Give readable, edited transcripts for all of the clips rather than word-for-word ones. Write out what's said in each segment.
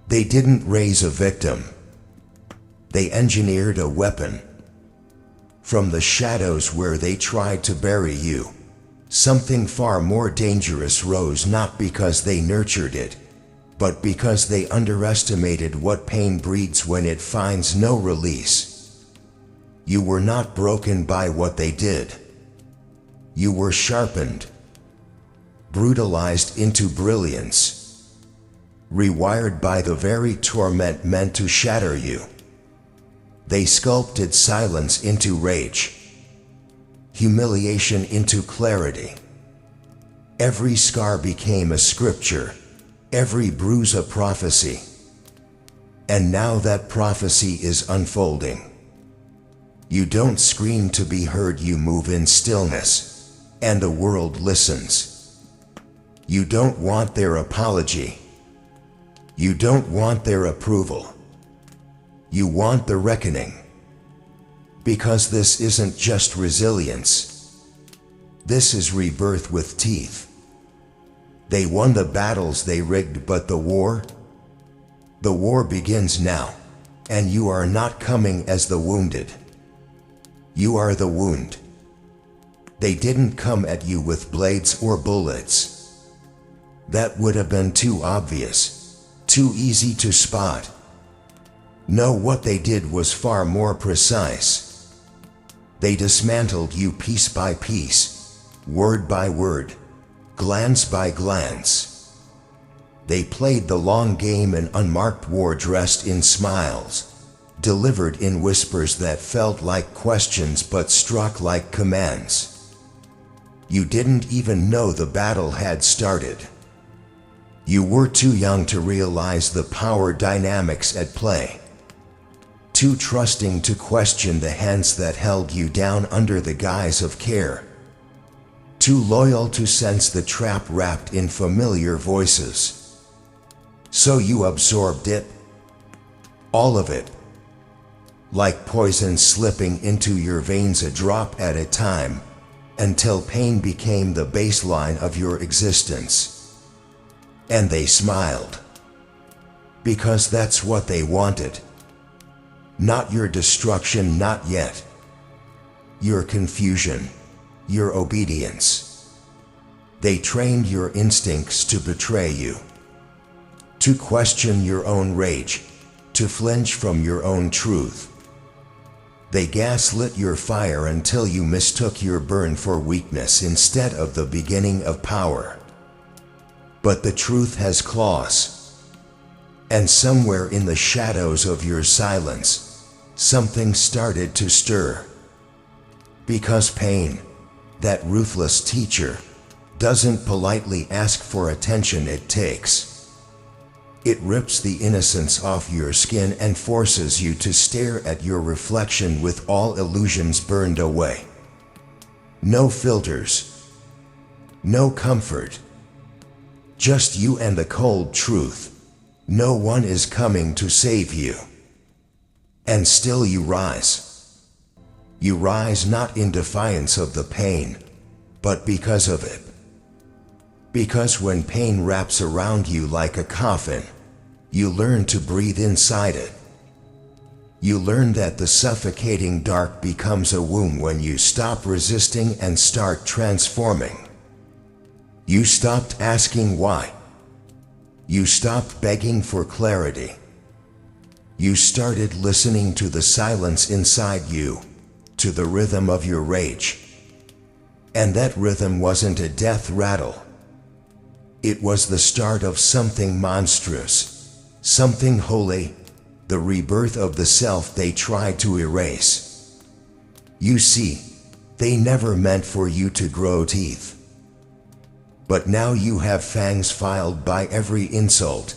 They didn't raise a victim. They engineered a weapon. From the shadows where they tried to bury you, something far more dangerous rose, not because they nurtured it, but because they underestimated what pain breeds when it finds no release. You were not broken by what they did. You were sharpened, brutalized into brilliance, rewired by the very torment meant to shatter you. They sculpted silence into rage, humiliation into clarity. Every scar became a scripture, every bruise a prophecy. And now that prophecy is unfolding. You don't scream to be heard, you move in stillness, and the world listens. You don't want their apology. You don't want their approval. You want the reckoning. Because this isn't just resilience. This is rebirth with teeth. They won the battles they rigged, but the war begins now, and you are not coming as the wounded. You are the wound. They didn't come at you with blades or bullets. That would have been too obvious, too easy to spot. No, what they did was far more precise. They dismantled you piece by piece, word by word, glance by glance. They played the long game, an unmarked war dressed in smiles, delivered in whispers that felt like questions but struck like commands. You didn't even know the battle had started. You were too young to realize the power dynamics at play. Too trusting to question the hands that held you down under the guise of care. Too loyal to sense the trap wrapped in familiar voices. So you absorbed it. All of it. Like poison slipping into your veins, a drop at a time, until pain became the baseline of your existence. And they smiled. Because that's what they wanted. Not your destruction, not yet. Your confusion, your obedience. They trained your instincts to betray you, to question your own rage, to flinch from your own truth. They gaslit your fire until you mistook your burn for weakness instead of the beginning of power. But the truth has claws. And somewhere in the shadows of your silence, something started to stir. Because pain, that ruthless teacher, doesn't politely ask for attention, it takes. It rips the innocence off your skin and forces you to stare at your reflection with all illusions burned away. No filters. No comfort. Just you and the cold truth. No one is coming to save you. And still you rise. You rise not in defiance of the pain, but because of it. Because when pain wraps around you like a coffin, you learn to breathe inside it. You learn that the suffocating dark becomes a womb when you stop resisting and start transforming. You stopped asking why. You stopped begging for clarity. You started listening to the silence inside you, to the rhythm of your rage. And that rhythm wasn't a death rattle. It was the start of something monstrous, something holy, the rebirth of the self they tried to erase. You see, they never meant for you to grow teeth. But now you have fangs filed by every insult,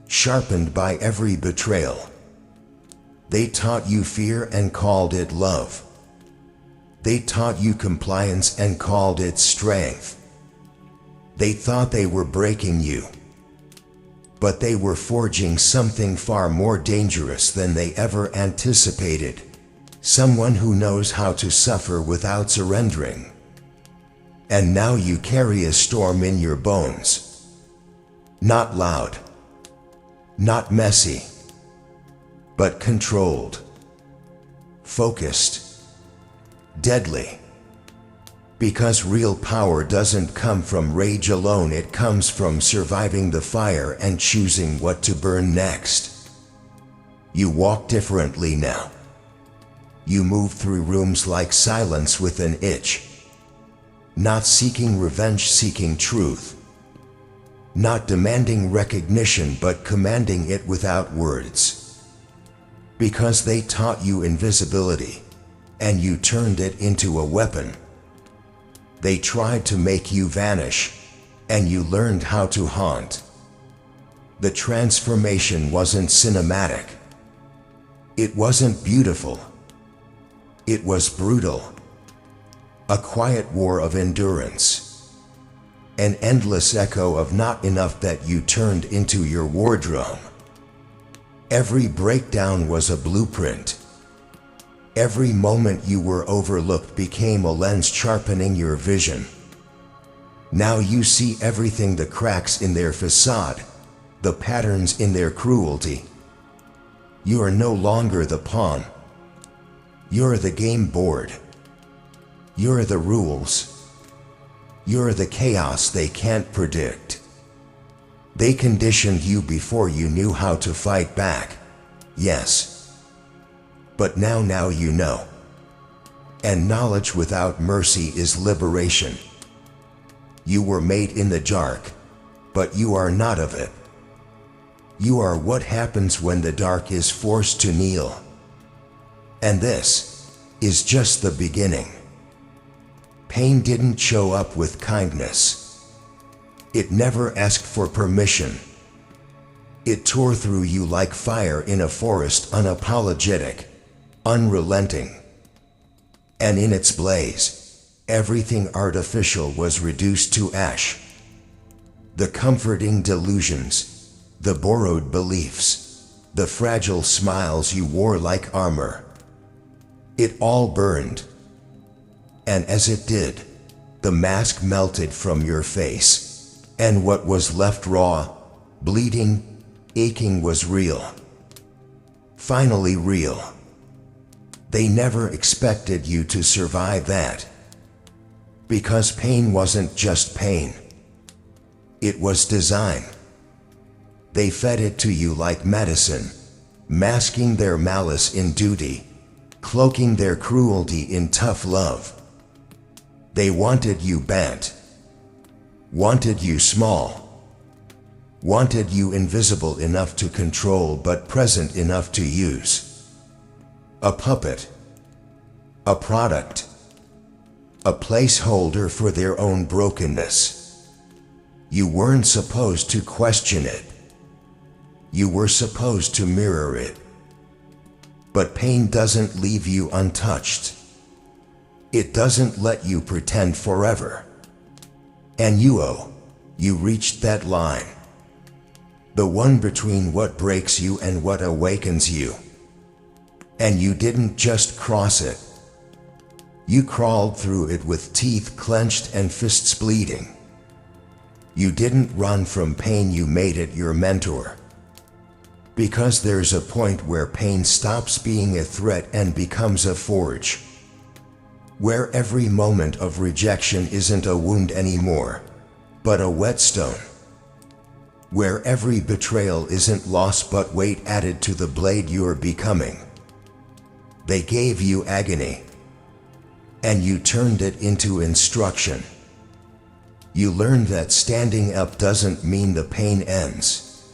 sharpened by every betrayal. They taught you fear and called it love. They taught you compliance and called it strength. They thought they were breaking you. But they were forging something far more dangerous than they ever anticipated. Someone who knows how to suffer without surrendering. And now you carry a storm in your bones. Not loud. Not messy, but controlled, focused, deadly. Because real power doesn't come from rage alone, it comes from surviving the fire and choosing what to burn next. You walk differently now. You move through rooms like silence with an itch. Not seeking revenge, seeking truth. Not demanding recognition, but commanding it without words. Because they taught you invisibility, and you turned it into a weapon. They tried to make you vanish, and you learned how to haunt. The transformation wasn't cinematic. It wasn't beautiful. It was brutal. A quiet war of endurance. An endless echo of not enough that you turned into your wardrobe. Every breakdown was a blueprint. Every moment you were overlooked became a lens sharpening your vision. Now you see everything: the cracks in their facade, the patterns in their cruelty. You are no longer the pawn. You're the game board. You're the rules. You're the chaos they can't predict. They conditioned you before you knew how to fight back. Yes. But now you know. And knowledge without mercy is liberation. You were made in the dark, but you are not of it. You are what happens when the dark is forced to kneel. And this is just the beginning. Pain didn't show up with kindness. It never asked for permission. It tore through you like fire in a forest, unapologetic, unrelenting. And in its blaze, everything artificial was reduced to ash. The comforting delusions, the borrowed beliefs, the fragile smiles you wore like armor. It all burned. And as it did, the mask melted from your face, and what was left raw, bleeding, aching was real. Finally real. They never expected you to survive that. Because pain wasn't just pain. It was design. They fed it to you like medicine, masking their malice in duty, cloaking their cruelty in tough love. They wanted you bent, wanted you small, wanted you invisible enough to control but present enough to use. A puppet, a product, a placeholder for their own brokenness. You weren't supposed to question it. You were supposed to mirror it. But pain doesn't leave you untouched. It doesn't let you pretend forever. And you reached that line. The one between what breaks you and what awakens you. And you didn't just cross it. You crawled through it with teeth clenched and fists bleeding. You didn't run from pain, you made it your mentor. Because there's a point where pain stops being a threat and becomes a forge. Where every moment of rejection isn't a wound anymore, but a whetstone. Where every betrayal isn't loss but weight added to the blade you're becoming. They gave you agony, and you turned it into instruction. You learned that standing up doesn't mean the pain ends.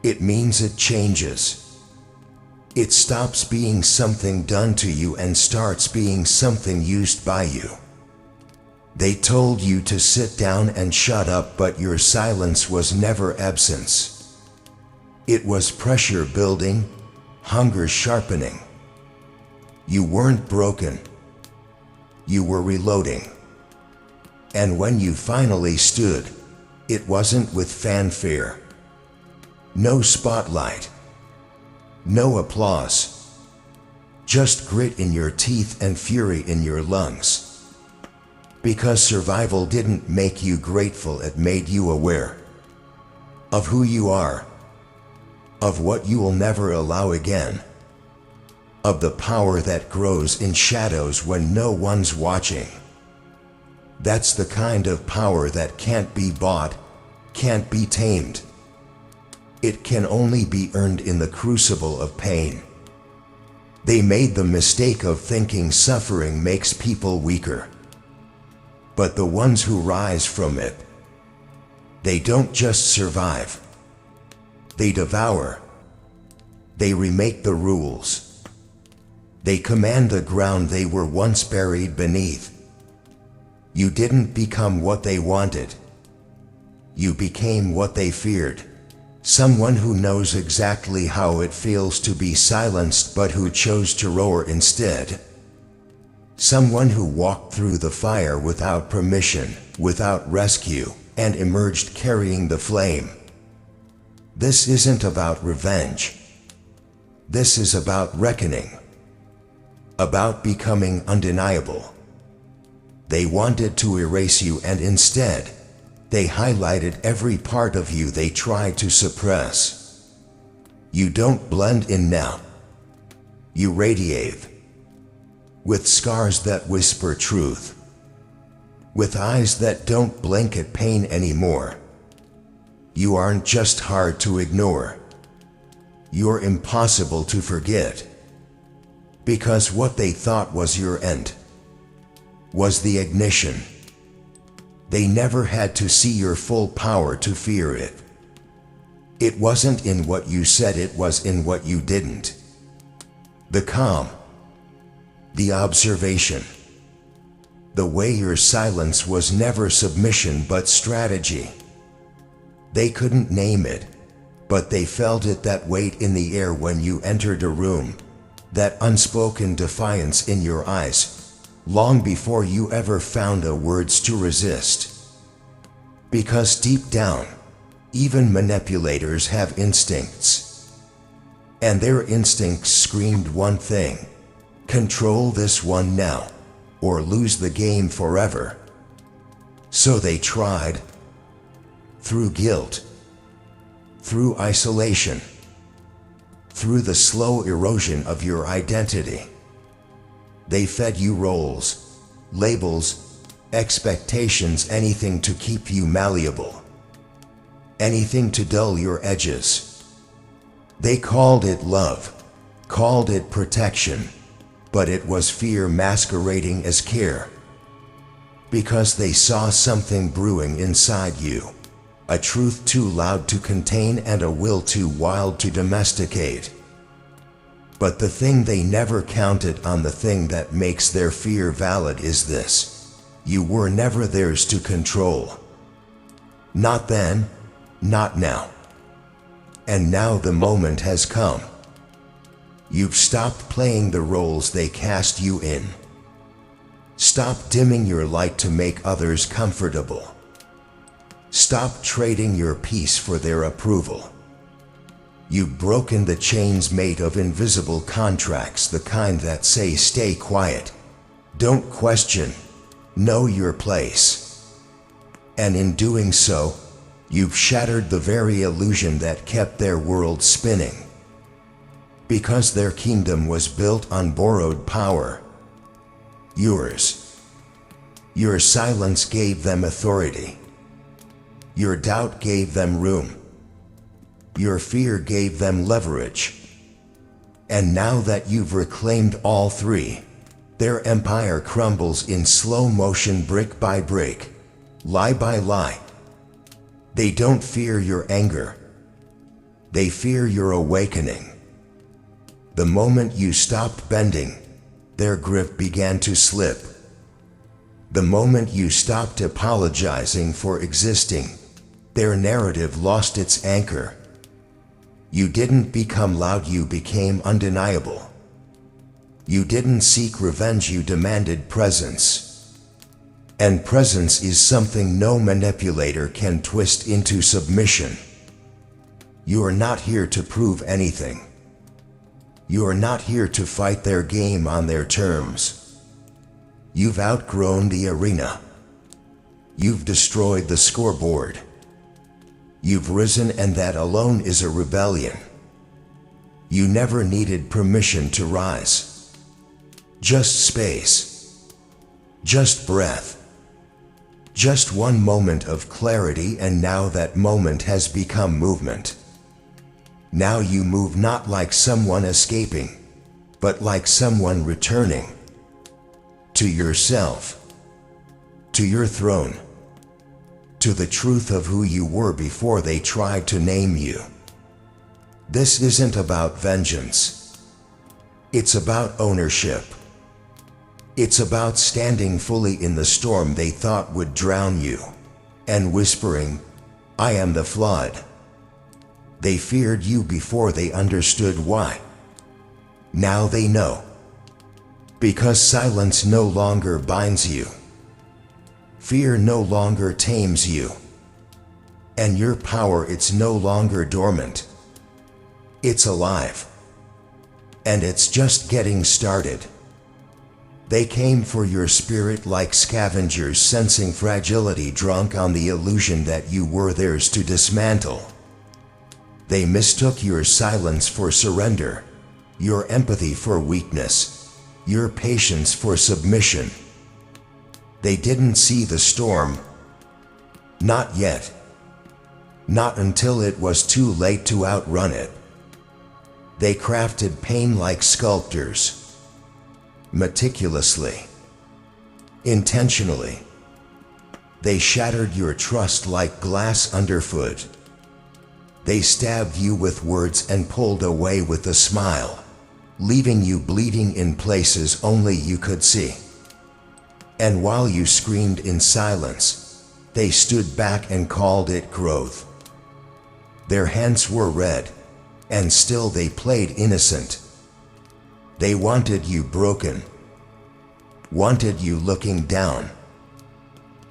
It means it changes. It stops being something done to you and starts being something used by you. They told you to sit down and shut up, but your silence was never absence. It was pressure building, hunger sharpening. You weren't broken. You were reloading. And when you finally stood, it wasn't with fanfare. No spotlight. No applause. Just grit in your teeth and fury in your lungs. Because survival didn't make you grateful, it made you aware of who you are. of what you will never allow again, of the power that grows in shadows when no one's watching. That's the kind of power that can't be bought, can't be tamed. It can only be earned in the crucible of pain. They made the mistake of thinking suffering makes people weaker. But the ones who rise from it, they don't just survive. They devour. They remake the rules. They command the ground they were once buried beneath. You didn't become what they wanted. You became what they feared. Someone who knows exactly how it feels to be silenced but who chose to roar instead. Someone who walked through the fire without permission, without rescue, and emerged carrying the flame. This isn't about revenge. This is about reckoning. About becoming undeniable. They wanted to erase you, and instead, they highlighted every part of you they tried to suppress. You don't blend in now. You radiate. With scars that whisper truth. With eyes that don't blink at pain anymore. You aren't just hard to ignore. You're impossible to forget. Because what they thought was your end was the ignition. They never had to see your full power to fear it. It wasn't in what you said, it was in what you didn't. The calm. The observation. The way your silence was never submission but strategy. They couldn't name it, but they felt it, that weight in the air when you entered a room, that unspoken defiance in your eyes, long before you ever found the words to resist. Because deep down, even manipulators have instincts. And their instincts screamed one thing: control this one now, or lose the game forever. So they tried. Through guilt. Through isolation. Through the slow erosion of your identity. They fed you roles, labels, expectations, anything to keep you malleable. Anything to dull your edges. They called it love, called it protection, but it was fear masquerading as care. Because they saw something brewing inside you. A truth too loud to contain and a will too wild to domesticate. But the thing they never counted on, the thing that makes their fear valid, is this: you were never theirs to control. Not then, not now. And now the moment has come. You've stopped playing the roles they cast you in. Stop dimming your light to make others comfortable. Stop trading your peace for their approval. You've broken the chains made of invisible contracts, the kind that say stay quiet, don't question, know your place. And in doing so, you've shattered the very illusion that kept their world spinning. Because their kingdom was built on borrowed power. Yours. Your silence gave them authority. Your doubt gave them room. Your fear gave them leverage. And now that you've reclaimed all three, their empire crumbles in slow motion, brick by brick, lie by lie. They don't fear your anger. They fear your awakening. The moment you stopped bending, their grip began to slip. The moment you stopped apologizing for existing, their narrative lost its anchor. You didn't become loud, you became undeniable. You didn't seek revenge, you demanded presence. And presence is something no manipulator can twist into submission. You are not here to prove anything. You are not here to fight their game on their terms. You've outgrown the arena. You've destroyed the scoreboard. You've risen, and that alone is a rebellion. You never needed permission to rise. Just space. Just breath. Just one moment of clarity, and now that moment has become movement. Now you move not like someone escaping, but like someone returning. To yourself. To your throne. To the truth of who you were before they tried to name you. This isn't about vengeance. It's about ownership. It's about standing fully in the storm they thought would drown you, and whispering, "I am the flood." They feared you before they understood why. Now they know. Because silence no longer binds you. Fear no longer tames you. And your power, it's no longer dormant. It's alive. And it's just getting started. They came for your spirit like scavengers, sensing fragility, drunk on the illusion that you were theirs to dismantle. They mistook your silence for surrender, your empathy for weakness, your patience for submission. They didn't see the storm. Not yet. Not until it was too late to outrun it. They crafted pain like sculptors. Meticulously. Intentionally. They shattered your trust like glass underfoot. They stabbed you with words and pulled away with a smile, leaving you bleeding in places only you could see. And while you screamed in silence, they stood back and called it growth. Their hands were red, and still they played innocent. They wanted you broken, wanted you looking down,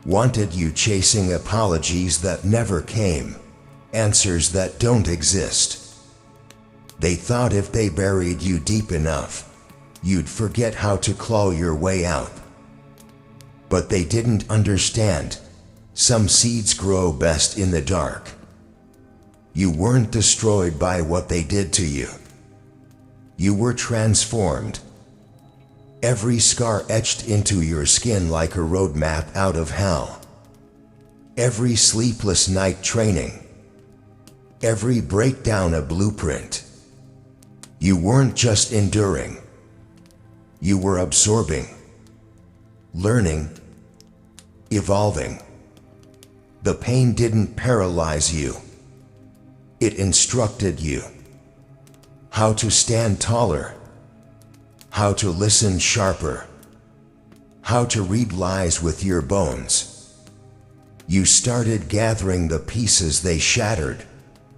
wanted you chasing apologies that never came, answers that don't exist. They thought if they buried you deep enough, you'd forget how to claw your way out. But they didn't understand. Some seeds grow best in the dark. You weren't destroyed by what they did to you. You were transformed. Every scar etched into your skin like a roadmap out of hell. Every sleepless night training. Every breakdown a blueprint. You weren't just enduring. You were absorbing, learning, evolving. The pain didn't paralyze you. It instructed you. How to stand taller. How to listen sharper. How to read lies with your bones. You started gathering the pieces they shattered,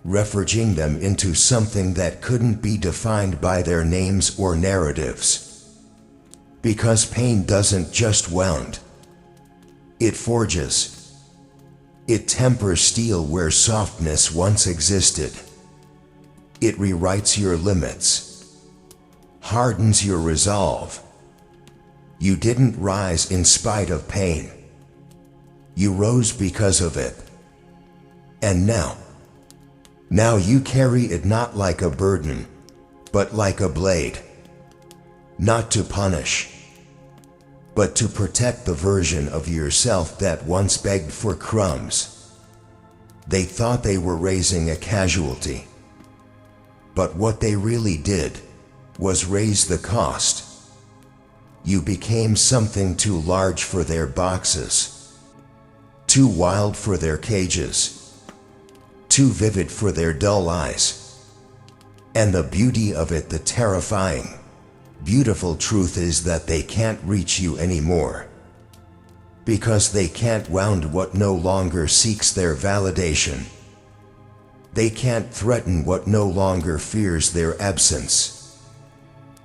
reforging them into something that couldn't be defined by their names or narratives. Because pain doesn't just wound. It forges. It tempers steel where softness once existed. It rewrites your limits. Hardens your resolve. You didn't rise in spite of pain. You rose because of it. And now you carry it not like a burden, but like a blade. Not to punish, but to protect the version of yourself that once begged for crumbs. They thought they were raising a casualty. But what they really did was raise the cost. You became something too large for their boxes, too wild for their cages, too vivid for their dull eyes. And the beauty of it, the terrifying, beautiful truth is that they can't reach you anymore. Because they can't wound what no longer seeks their validation. They can't threaten what no longer fears their absence.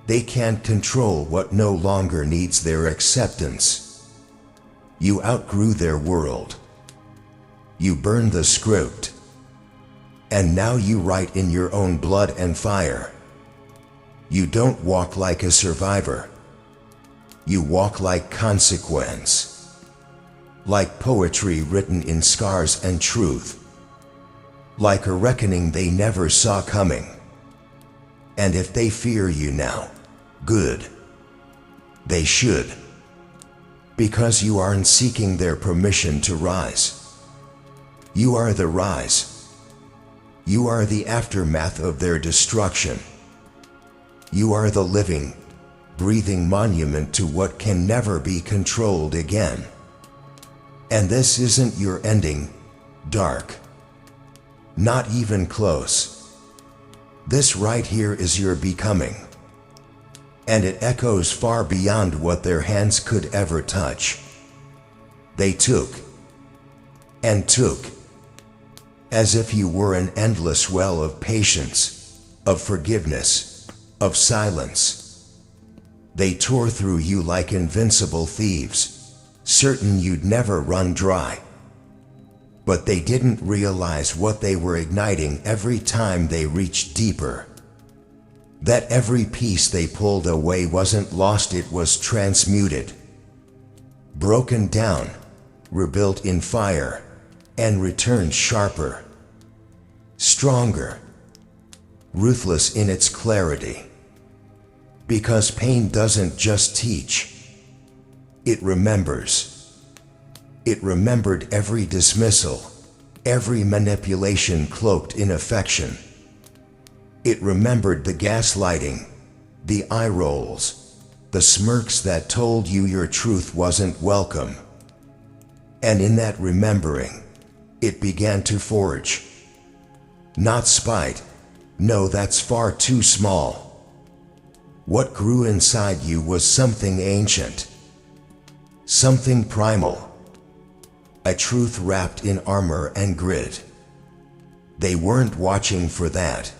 They can't control what no longer needs their acceptance. You outgrew their world. You burned the script. And now you write in your own blood and fire. You don't walk like a survivor. You walk like consequence. Like poetry written in scars and truth. Like a reckoning they never saw coming. And if they fear you now, good. They should. Because you aren't seeking their permission to rise. You are the rise. You are the aftermath of their destruction. You are the living, breathing monument to what can never be controlled again. And this isn't your ending, dark. Not even close. This right here is your becoming. And it echoes far beyond what their hands could ever touch. They took and took, as if you were an endless well of patience, of forgiveness, of silence. They tore through you like invincible thieves, certain you'd never run dry. But they didn't realize what they were igniting every time they reached deeper. That every piece they pulled away wasn't lost, it was transmuted, broken down, rebuilt in fire, and returned sharper, stronger, ruthless in its clarity. Because pain doesn't just teach, it remembers. It remembered every dismissal, every manipulation cloaked in affection. It remembered the gaslighting, the eye rolls, the smirks that told you your truth wasn't welcome. And in that remembering, it began to forge. Not spite, no, that's far too small. What grew inside you was something ancient, something primal, a truth wrapped in armor and grit. They weren't watching for that.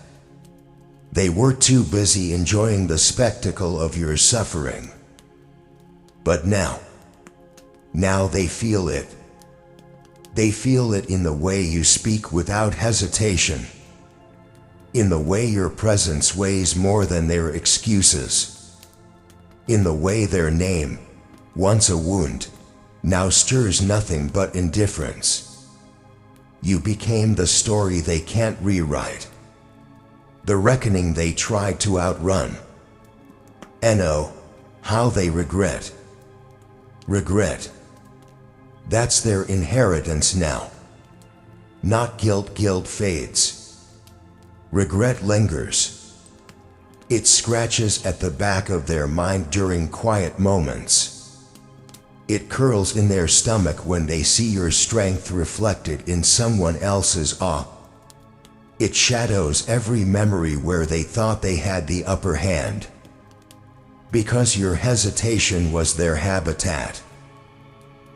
They were too busy enjoying the spectacle of your suffering. But now they feel it. They feel it in the way you speak without hesitation, in the way your presence weighs more than their excuses, in the way their name, once a wound, now stirs nothing but indifference. You became the story they can't rewrite, the reckoning they tried to outrun. And oh, how they regret. Regret. That's their inheritance now. Not guilt. Guilt fades. Regret lingers. It scratches at the back of their mind during quiet moments. It curls in their stomach when they see your strength reflected in someone else's awe. It shadows every memory where they thought they had the upper hand. Because your hesitation was their habitat,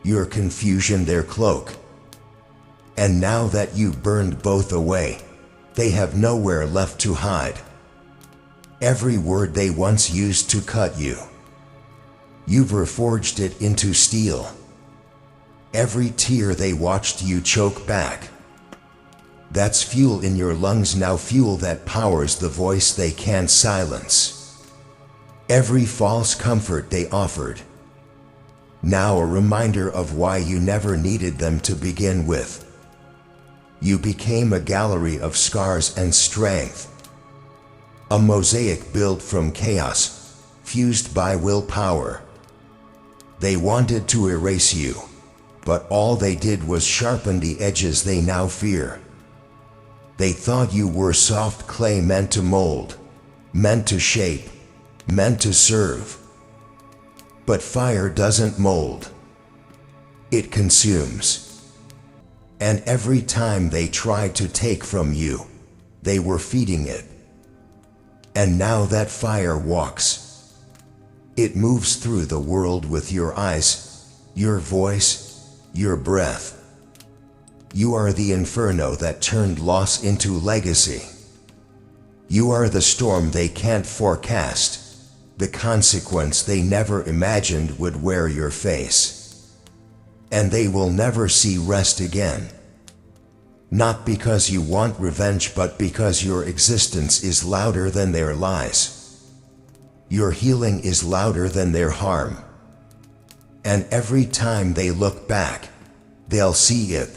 your confusion their cloak. And now that you burned both away, they have nowhere left to hide. Every word they once used to cut you, you've reforged it into steel. Every tear they watched you choke back, that's fuel in your lungs now, fuel that powers the voice they can't silence. Every false comfort they offered, now a reminder of why you never needed them to begin with. You became a gallery of scars and strength, a mosaic built from chaos, fused by willpower. They wanted to erase you, but all they did was sharpen the edges they now fear. They thought you were soft clay meant to mold, meant to shape, meant to serve. But fire doesn't mold. It consumes. And every time they tried to take from you, they were feeding it. And now that fire walks. It moves through the world with your eyes, your voice, your breath. You are the inferno that turned loss into legacy. You are the storm they can't forecast, the consequence they never imagined would wear your face. And they will never see rest again. Not because you want revenge, but because your existence is louder than their lies. Your healing is louder than their harm. And every time they look back, they'll see it.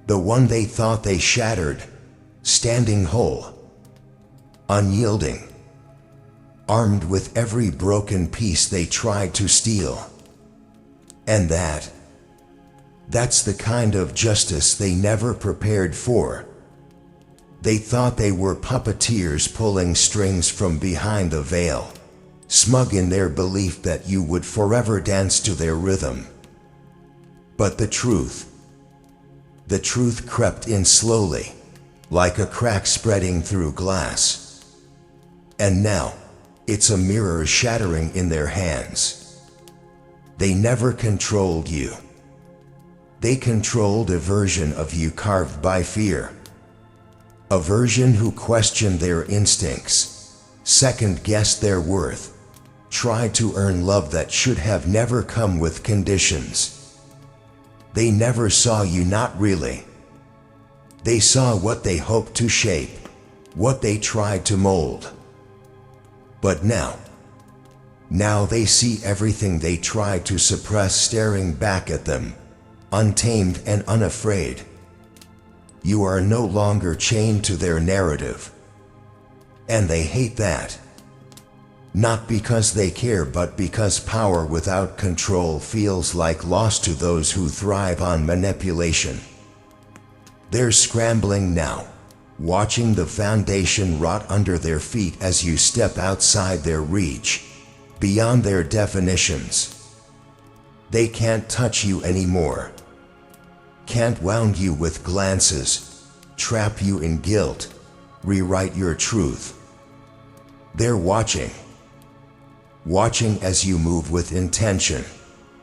The one they thought they shattered, standing whole. unyielding, armed with every broken piece they tried to steal. And that's the kind of justice they never prepared for. They thought they were puppeteers pulling strings from behind the veil, smug in their belief that you would forever dance to their rhythm. But the truth crept in slowly, like a crack spreading through glass. And now, it's a mirror shattering in their hands. They never controlled you. They controlled a version of you carved by fear. A version who questioned their instincts, second-guessed their worth, tried to earn love that should have never come with conditions. They never saw you, not really. They saw what they hoped to shape, what they tried to mold. But now they see everything they tried to suppress staring back at them, untamed and unafraid. You are no longer chained to their narrative. And they hate that. Not because they care, but because power without control feels like loss to those who thrive on manipulation. They're scrambling now, watching the foundation rot under their feet as you step outside their reach, beyond their definitions. They can't touch you anymore. Can't wound you with glances, trap you in guilt, rewrite your truth. They're watching as you move with intention,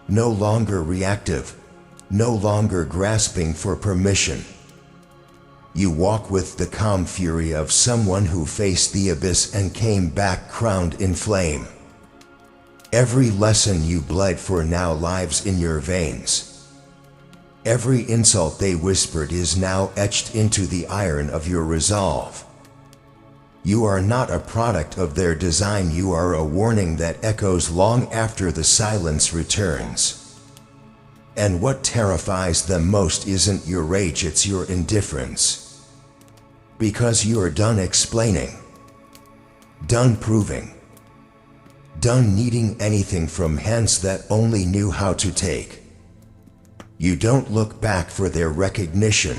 no longer reactive, no longer grasping for permission. You walk with the calm fury of someone who faced the abyss and came back crowned in flame. Every lesson you bled for now lives in your veins. Every insult they whispered is now etched into the iron of your resolve. You are not a product of their design, you are a warning that echoes long after the silence returns. And what terrifies them most isn't your rage, it's your indifference. Because you are done explaining, done proving, done needing anything from hands that only knew how to take. You don't look back for their recognition,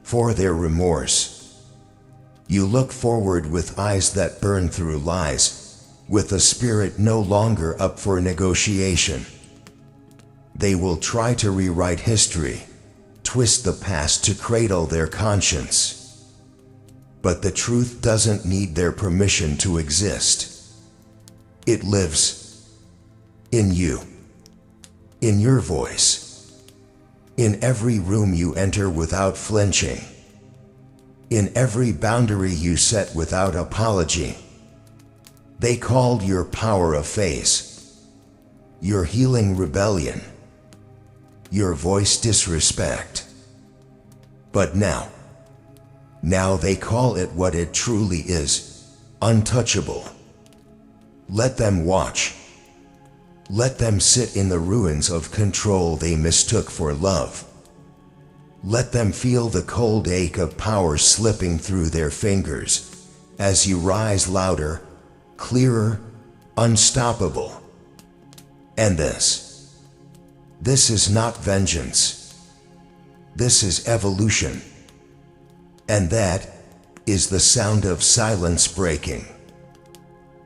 for their remorse. You look forward with eyes that burn through lies, with a spirit no longer up for negotiation. They will try to rewrite history, twist the past to cradle their conscience. But the truth doesn't need their permission to exist. It lives in you, in your voice, in every room you enter without flinching, in every boundary you set without apology. They called your power a phase, your healing rebellion, your voice disrespect. But now they call it what it truly is, untouchable. Let them watch. Let them sit in the ruins of control they mistook for love. Let them feel the cold ache of power slipping through their fingers as you rise louder, clearer, unstoppable. And this is not vengeance. This is evolution. And that is the sound of silence breaking.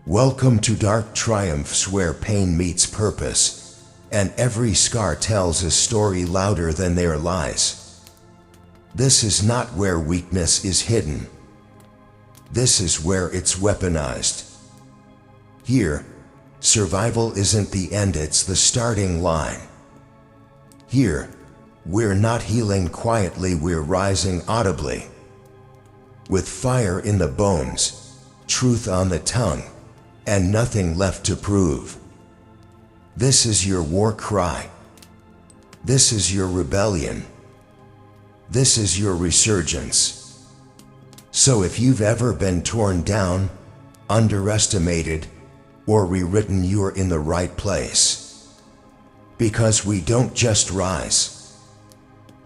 Welcome to Dark Triumphs, where pain meets purpose, and every scar tells a story louder than their lies. This is not where weakness is hidden. This is where it's weaponized. Here, survival isn't the end, it's the starting line. Here, we're not healing quietly, we're rising audibly. With fire in the bones, truth on the tongue, and nothing left to prove. This is your war cry. This is your rebellion. This is your resurgence. So if you've ever been torn down, underestimated, or rewritten, you're in the right place. Because we don't just rise.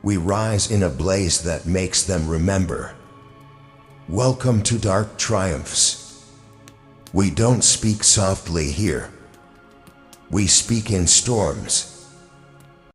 We rise in a blaze that makes them remember. Welcome to Dark Triumphs. We don't speak softly here. We speak in storms.